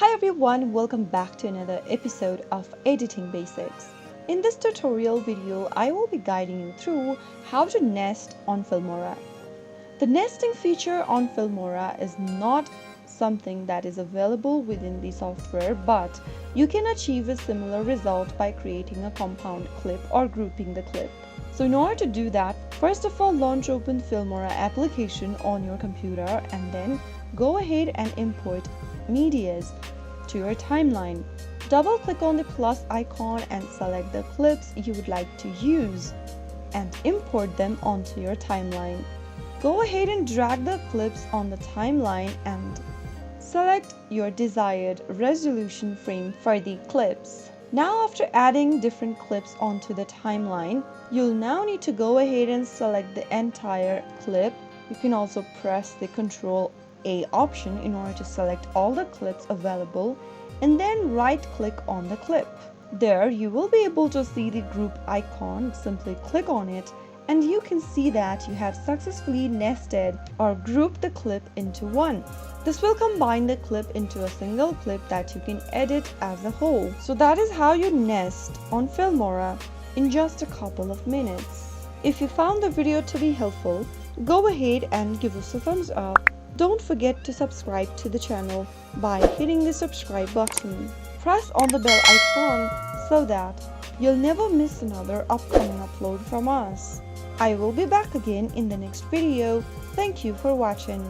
Hi everyone, welcome back to another episode of Editing Basics. In this tutorial video, I will be guiding you through how to nest on Filmora. The nesting feature on Filmora is not something that is available within the software, but you can achieve a similar result by creating a compound clip or grouping the clip. So in order to do that, first of all, launch open Filmora application on your computer and then go ahead and import medias to your timeline. Double click on the plus icon and select the clips you would like to use and import them onto your timeline. Go ahead and drag the clips on the timeline and select your desired resolution frame for the clips. Now after adding different clips onto the timeline, you'll now need to go ahead and select the entire clip. You can also press the Ctrl+A option in order to select all the clips available and then right click on the clip. There you will be able to see the group icon. Simply click on it and you can see that you have successfully nested or grouped the clip into one. This will combine the clip into a single clip that you can edit as a whole. So that is how you nest on Filmora in just a couple of minutes. If you found the video to be helpful, go ahead and give us a thumbs up. Don't forget to subscribe to the channel by hitting the subscribe button. Press on the bell icon so that you'll never miss another upcoming upload from us. I will be back again in the next video. Thank you for watching.